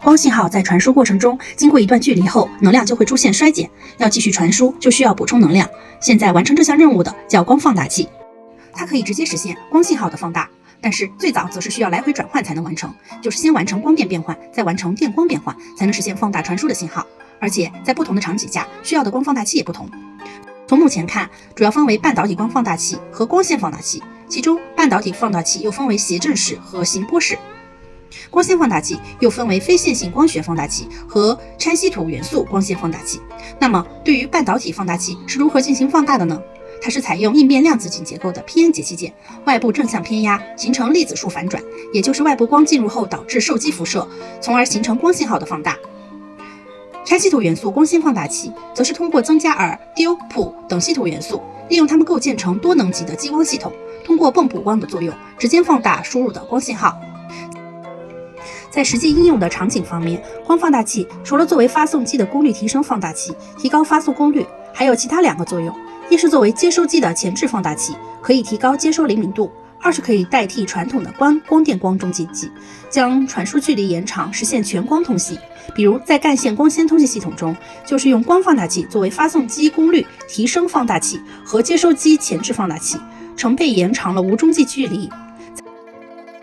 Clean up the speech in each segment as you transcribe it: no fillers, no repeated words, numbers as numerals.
光信号在传输过程中，经过一段距离后，能量就会出现衰减，要继续传输就需要补充能量。现在完成这项任务的叫光放大器，它可以直接实现光信号的放大，但是最早则是需要来回转换才能完成，就是先完成光电变换，再完成电光变换，才能实现放大传输的信号。而且在不同的场景下，需要的光放大器也不同。从目前看，主要分为半导体光放大器和光线放大器，其中半导体放大器又分为谐振式和行波式。光线放大器又分为非线性光学放大器和掺稀土元素光线放大器。那么，对于半导体放大器是如何进行放大的呢？它是采用应变量子紧结构的 PN 节气键，外部正向偏压，形成粒子束反转，也就是外部光进入后导致受激辐射，从而形成光信号的放大。掺稀土元素光线放大器则是通过增加铵、锫、钋等稀土元素，利用它们构建成多能级的激光系统，通过泵补光的作用，直接放大输入的光信号。在实际应用的场景方面，光放大器除了作为发送机的功率提升放大器，提高发送功率，还有其他两个作用。一是作为接收机的前置放大器，可以提高接收灵敏度；二是可以代替传统的光电光中继机，将传输距离延长，实现全光通信。比如在干线光纤通信系统中，就是用光放大器作为发送机功率提升放大器和接收机前置放大器，成倍延长了无中继距离。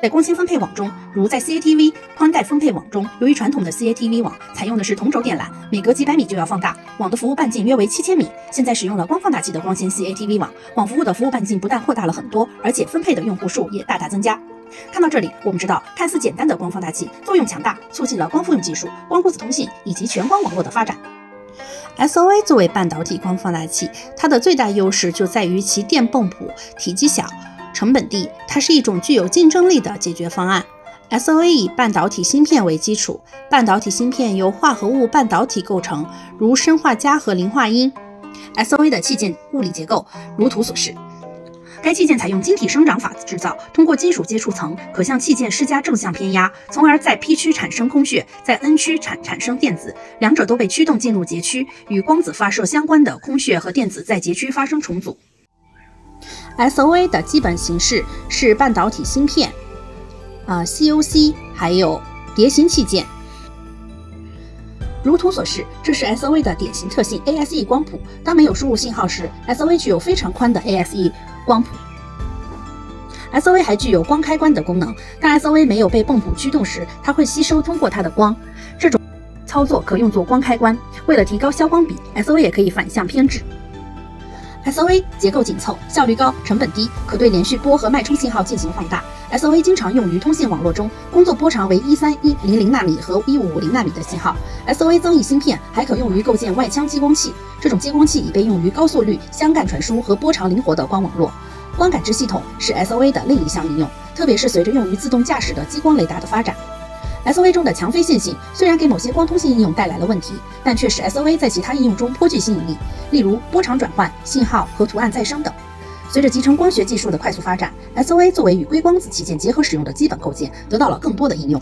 在光纤分配网中，如在 CATV 宽带分配网中，由于传统的 CATV 网采用的是同轴电缆，每隔几百米就要放大，网的服务半径约为7000米。现在使用了光放大器的光纤 CATV 网，网服务的服务半径不但扩大了很多，而且分配的用户数也大大增加。看到这里，我们知道看似简单的光放大器作用强大，促进了光复用技术、光固子通信以及全光网络的发展。SOA 作为半导体光放大器，它的最大优势就在于其电泵补、体积小、成本低，它是一种具有竞争力的解决方案。SOA 以半导体芯片为基础，半导体芯片由化合物半导体构成，如砷化镓和磷化铟。SOA 的器件物理结构如图所示，该器件采用晶体生长法制造，通过金属接触层可向器件施加正向偏压，从而在 P 区产生空穴，在 N 区产生电子，两者都被驱动进入节区，与光子发射相关的空穴和电子在节区发生重组。SOA 的基本形式是半导体芯片、COC 还有碟形器件。如图所示，这是 SOA 的典型特性 ASE 光谱。当没有输入信号时， SOA 具有非常宽的 ASE 光谱。SOA 还具有光开关的功能，当 SOA 没有被泵补驱动时，它会吸收通过它的光。这种操作可用作光开关。为了提高消光比， SOA 也可以反向偏置。SOA 结构紧凑，效率高，成本低，可对连续波和脉冲信号进行放大。SOA 经常用于通信网络中，工作波长为13100纳米和1550纳米的信号。SOA 增益芯片还可用于构建外腔激光器，这种激光器已被用于高速率相干传输和波长灵活的光网络。光感知系统是 SOA 的另一项应用，特别是随着用于自动驾驶的激光雷达的发展。SOA 中的强非线性虽然给某些光通信应用带来了问题，但却使 SOA 在其他应用中颇具吸引力，例如波长转换、信号和图案再生等。随着集成光学技术的快速发展， SOA 作为与硅光子器件结合使用的基本构件，得到了更多的应用。